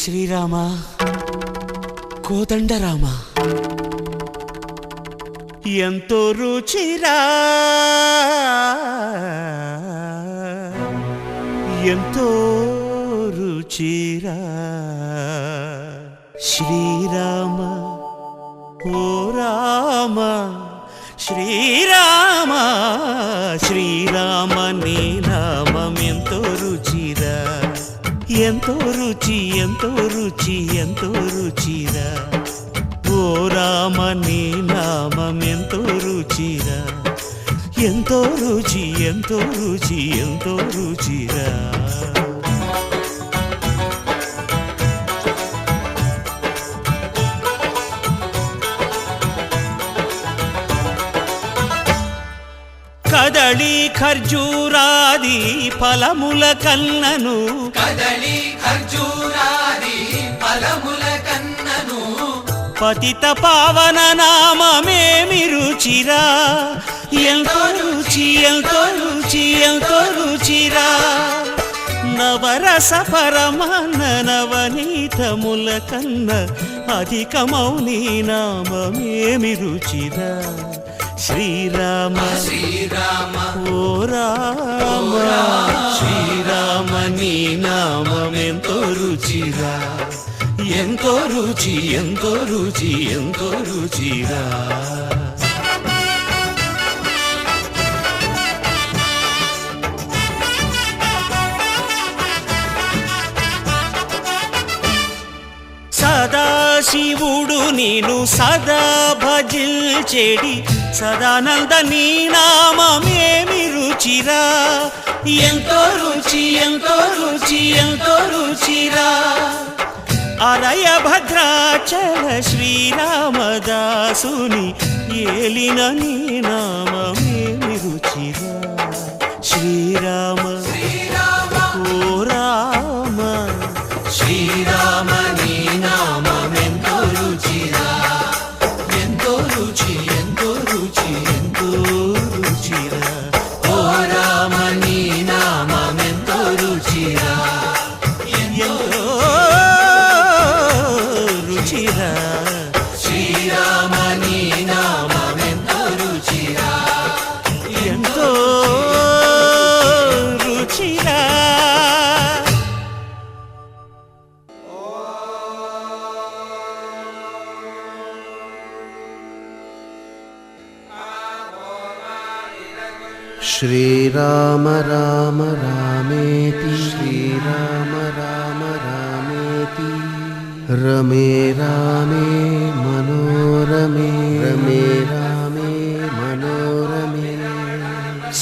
శ్రీరామ కోదండరామ ఎంతో రుచిరా ఎంతో రుచిరా శ్రీరామ ఓ రామ శ్రీరామ శ్రీరామ నీ నామం ఎంతో రుచిరా ఎంతో రుచి ఎంతో రుచి ఎంతో రుచిరా ఓ రామ నీ నామం ఎంతో రుచిరా ఎంతో రుచి ఎంతో రుచి ఎంతో రుచిరా కదళి ఖర్జూరాది ఫలముల కన్నను కదళి ఖర్జూరాది ఫలముల కన్నను పతిత పావన నామమేమి రుచిరా ఎంతో రుచి ఎంతో రుచి ఎంతో రుచిరా నవరస పరమాన్న నవనీతముల కన్న అధికమౌని నామమేమి రుచిరా శ్రీరామ శ్రీరామ ఓ రామ శ్రీరామ నీ నామం ఎంతో రుచిరా ఎంతో రుచి ఎంతో రుచి ఎంతో రుచిరా సదాశివుడు నీను సదా భజిల్చెడి సదానంద నీ నామమేమి రుచిరా ఎంతో రుచి ఎంతో రుచి ఎంతో రుచిరా అరయ భద్రాచల శ్రీరామదాసుని ఏలిన నీ నామమేమి రుచిరా శ్రీరామ ఓ రామ శ్రీరామ నీ నామం ఎంతో రుచిరా ఎంతో రుచి ఎంతో రుచి ఎంతో రుచిరా ఓ రామ నీ నామం ఎంతో రుచిరా ఎంతో రుచిరా శ్రీరామ నీ నామం ఎంతో రుచిరా ఎంతో రుచిరా श्रीराम राम रामेति श्रीराम राम रामेति रमे रामे मनोरमे रमे रामे मनोरमे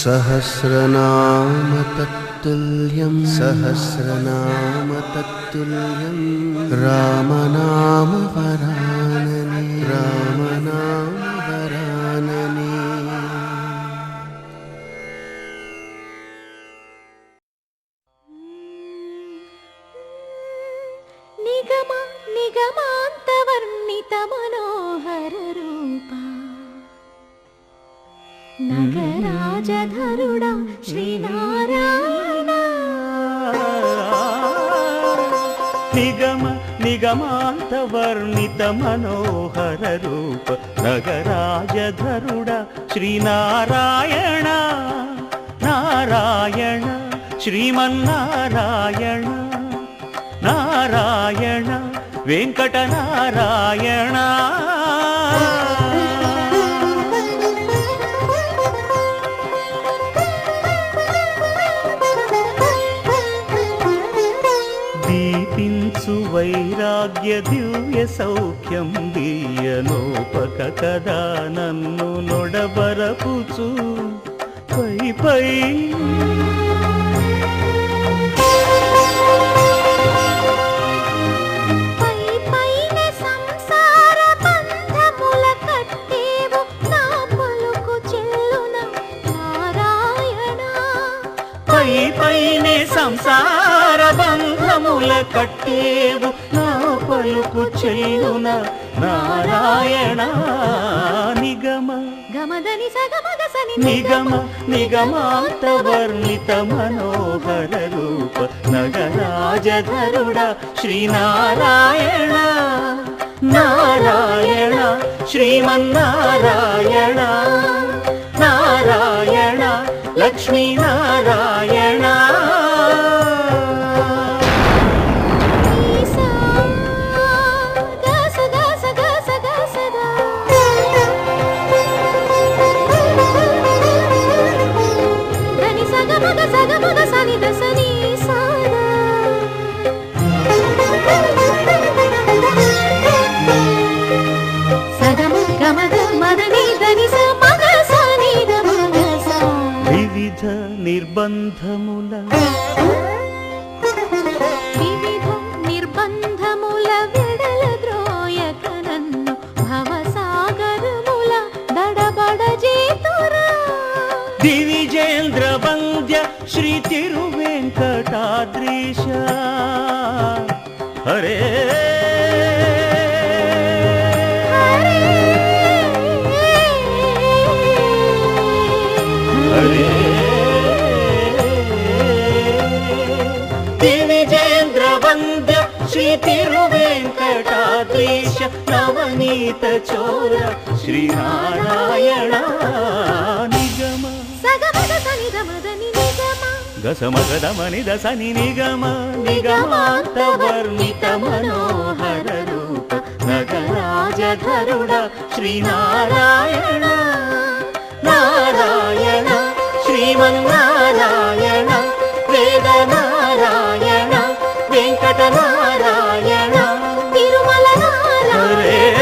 सहस्रनाम तत्तुल्यं सहस्रनाम तत्तुल्यं रामनाम वरानने रामनाम वरानने నిగమ నిగమాంతవర్ణిత మనోహర రూప నగరాజధరుడా శ్రీనారాయణ నిగమ నిగమాంత వర్ణిత మనోహర రూప నగరాజధరుడా శ్రీనారాయణ నారాయణ శ్రీమన్నారాయణ నారాయణ వెంకట నారాయణ దీపించు వైరాగ్య దివ్య సౌఖ్యం దీయనోపక కదా నన్ను నొడబరపుచు పై పై పైనే సంసార బంధముల కట్టేవు నా పలుకు చెల్లున నారాయణ నిగమ గమదని సగమగ సని నిగమ నిగమాంతవర్ణిత మనోహర రూప నగరాజధరుడ శ్రీనారాయణ నారాయణ శ్రీమన్నారాయణ నారాయణ లక్ష్మీనారాయణ వివిధ నిర్బంధముల విడల ద్రోయక నన్ను భవసాగరముల దడబడ చేతురా దివిజేంద్ర వంద్య శ్రీ తిరువెంకటాద్రీశ హరే హరే దివిజేంద్ర వంద్య శ్రీ తిరువెంకటాద్రీశ నవనీత చోర శ్రీనారాయణ నిగమ గసమగదమని దసని నిగమ నిగమాంతవర్ణిత మనోహర రూప నగరాజధరుడ శ్రీనారాయణ నారాయణ శ్రీమన్నారాయణ వేదనారాయణ వెంకటనారాయణ తిరుమల నారాయణ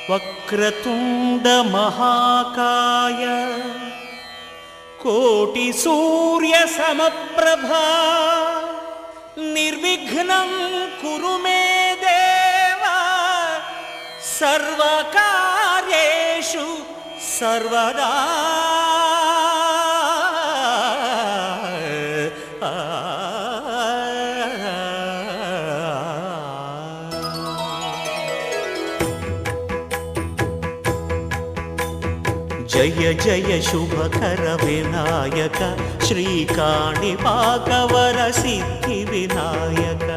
వక్రతుండ మహాకాయ కోటి సూర్య సమప్రభా నిర్విఘ్నం కురు మే దేవా సర్వకార్యేషు సర్వదా. జయ జయ శుభకర వినాయక శ్రీకాణిపాకవర సిద్ధి వినాయక.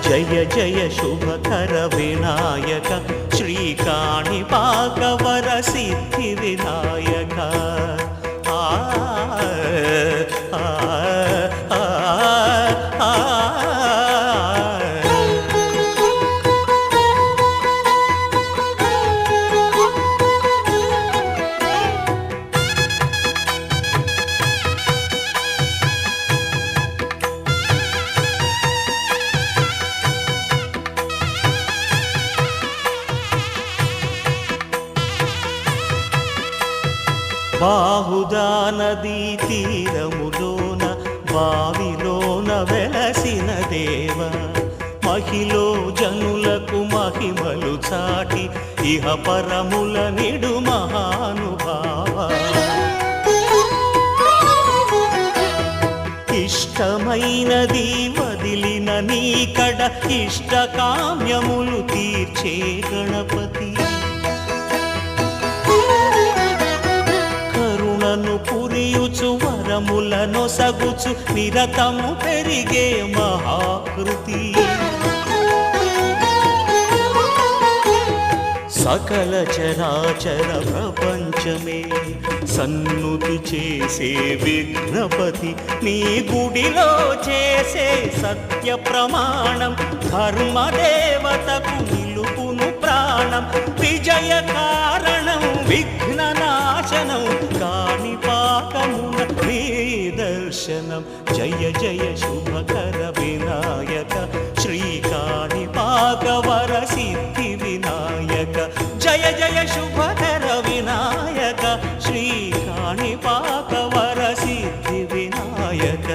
జయ జయ శుభకర వినాయక శ్రీకాణిపాకవర సిద్ధి వినాయక. ఆ ఆ ఆ ఆ బాహుదా నదీ తీరములోన బావిలోన వెలసిన దేవ మహిలో జనులకు మహిమలు చాటి ఇహ పరముల నిడు మహానుభావ. ఇష్టమైనది వదిలిన నీకడ ఇష్ట కామ్యములు తీర్చే గణపతి. కరుణను పురియుచు వరములను సగుచు నిరతము పెరిగే మహాకృతి. సకల చరాచర ప్రపంచమే సన్నుతి చేసే విఘ్నపతి నీ గుడిలో చేసే సత్య ప్రమాణం ధర్మదేవతకు నిలుపును ప్రాణం. విజయ కారణం విఘ్న నాశనం కాణిపాకమున నీ దర్శనం. జయ జయ శుభకర వినాయక శ్రీకాణిపాకవర సిద్ధి వినాయక. జయ జయ శుభకర వినాయక శ్రీకాణిపాకవర సిద్ధి వినాయక.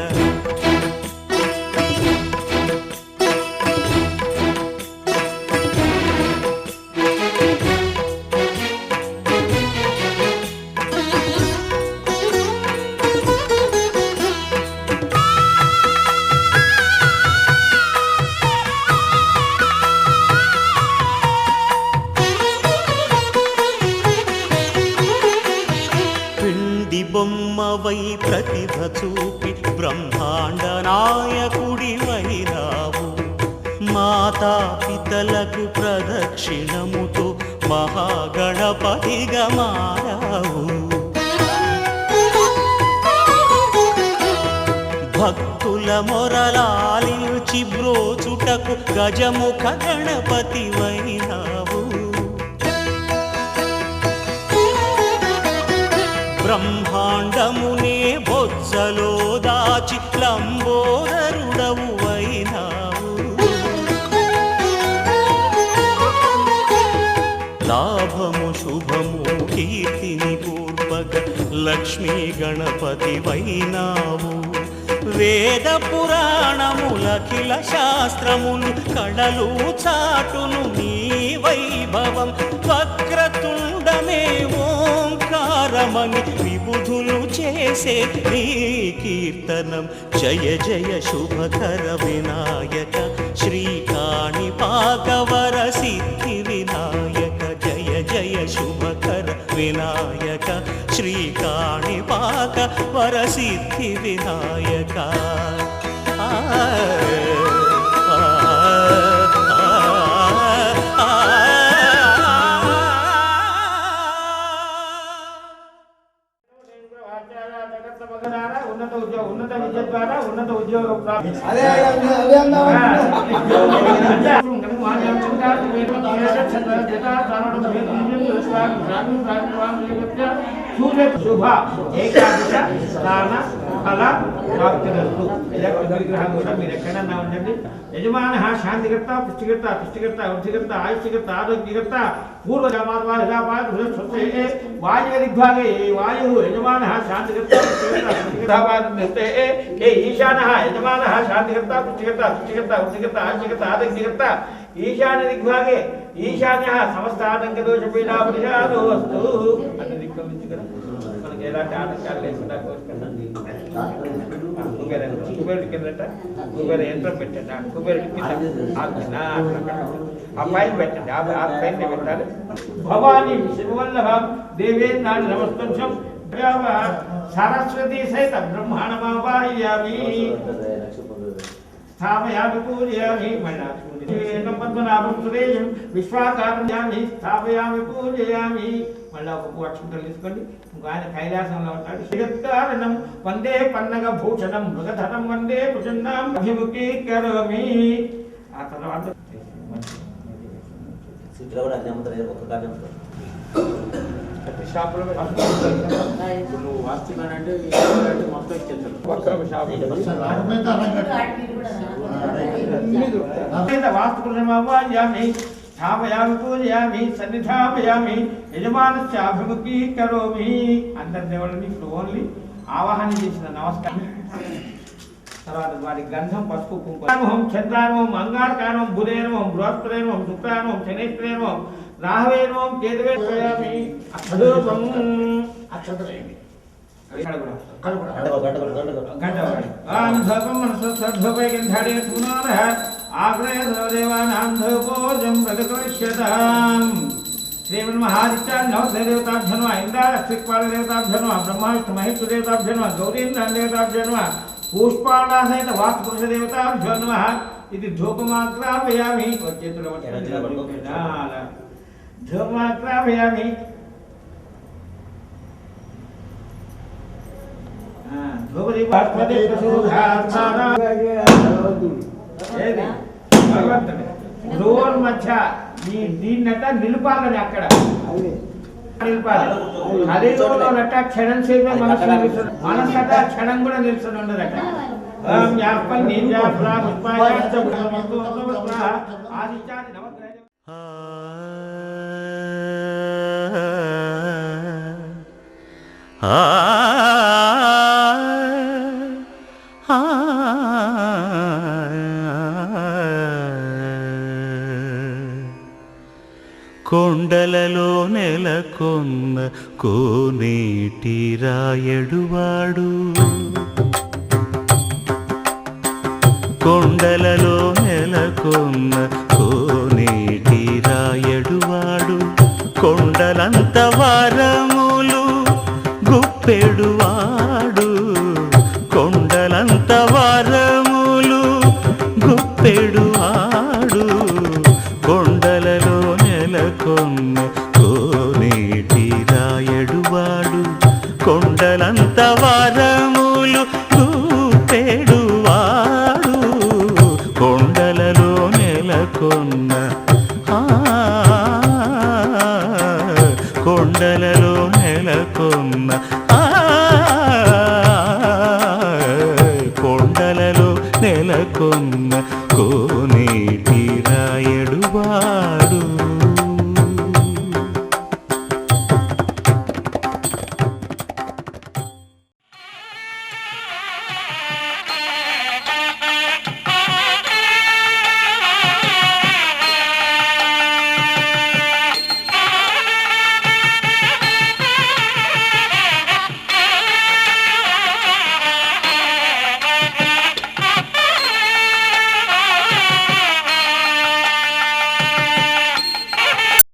బొమ్మవై ప్రతిభ చూపి బ్రహ్మాండ నాయకుడి వైరావు. మాతా పితలకు ప్రదక్షిణముతో మహాగణపతిగా మారావు. భక్తుల మొరలాలించి బ్రోచుటకు గజముఖ గణపతి వైరావు. బ్రహ్మాండమునే బొజ్జలో దాచి లంబోదరుడవు అయినావు. లాభము శుభము కీర్తిని పూర్వక లక్ష్మీ గణపతి వైనావు. వేద పురాణములఖిల శాస్త్రములు కళలు చాటును నీ వైభవం. వక్రతుండమే ఓంకారమని విబుధులు చేసే నీ కీర్తనం. జయ జయ శుభకర వినాయక శ్రీకాణిపాకవర సిద్ధి వినాయక. జయ జయ శుభకర వినాయక శ్రీకాణిపాకవర సిద్ధి వినాయక. ఉన్నత విద్య ద్వారా ఉన్నత ఉద్యోగం శుభ ఏకాదశ స్థాన ఫల ప్రాప్తిరస్తు. విగ్రహం కూడా మీరు ఎక్కడన్నా ఉండండి. యజమాన శాంతికర్త పుష్టికర్త పుష్టికర్త వృద్ధికర్త ఆయుష్యకర్త ఆరోగ్యకర్త వాయు దిగ్భాగే వాయు యజమాన శాంతికర్త పుష్టికర్త ఈశాన యజమాన శాంతికర్త పుష్టికర్త పుష్టికర్త వృద్ధికర్త ఆయుష్యకర్త ఆరోగ్యకర్త ఈశాన్య దిగ్భాగే ఈశాన్య సమస్తానంక దోష పీడా పరిహారో వస్తు అన్న దిక్కుల నుంచి కదా మనకి ఎలాంటి ఆటంకాలు లేకుండా కుబేరుడి కిందట కుబేర యంత్రం పెట్టండి. ఆ కుబేరుడి కింద ఆ పైన పెట్టండి. ఆ పైన పెట్టాలి. భవానీ శివవల్లభం దేవేంద్రాన్ని నమస్కృత్యం సరస్వతి సహిత బ్రహ్మాండమావాహయామి స్థాపయామి పూజయామి. పద్మనాభం సురేషం విశ్వాకార్యామి స్థాపయామి పూజయామి. మళ్ళీ ఒక అక్షంతలు తీసుకోండి. ఆయన కైలాసంలో ఉంటాడు. శ్రీకారణం వందే పన్నగ భూషణం మృగధరం వందే భుజన్నాం అభిముఖీకరోమి. ఆ తర్వాత షాపులో నువ్వు వాస్తుగానంటే మొత్తం వాస్తుయామి స్థాపయామి పూజయామి సన్నిధాపయామి యజమానస్య అభిముఖీకరోమి. అందరి దేవుళ్ళని ఇప్పుడు ఓన్లీ ఆవాహన చేసిన నమస్కారం. తర్వాత వారి గంధం పసుపు కుంకుమ చంద్రానుమం అంగారకానం బుధేనమం బృహస్పతినమం శుక్రానుమం శనేశ్వరేనమం రాహవేనమం కేతువేయామి. అక్షధూపం అక్షతరేమి శ్రీమన్మహాదిత్యాన్దేవతాభ్యన్వ ఇంద్రాస్త్రిక్పాలదేవతాభ్యన్వ బ్రహ్మ విష్ణు మహేశ్వర దేవతాభ్యన్వ గౌరీంద్రదేవతాభ్యన్వ పుష్పాండా సహిత వాస్తుపురుష దేవతాభ్యన్వ. ఇది ధూపమాగ్రాపయామి. చేతుల ధూపమాగ్రాపయామి. రోడ్ మధ్య దీన్నట నిలుపాలని అక్కడ నిలిపాలి. అదే రోడ్లోనట క్షణం సేపు మనసట క్షణం కూడా నిలుస్తుంది ఉండదట. ఆదిత్యాది నవగ్రహ కొండలలో నెలకొన్న కోనేటి రాయడువాడు, కొండలలో నెలకొన్న కోనేటి రాయడువాడు, కొండలంత వారములు గుప్పెడువాడు, కొండలంత వారములు గుప్పెడువాడు, కొండలలో నెలకొన్న కోనేటి రాయడువాడు, కొండలంత వారములు గుప్పెడువాడు, కొండలలో నెలకొన్న కొండల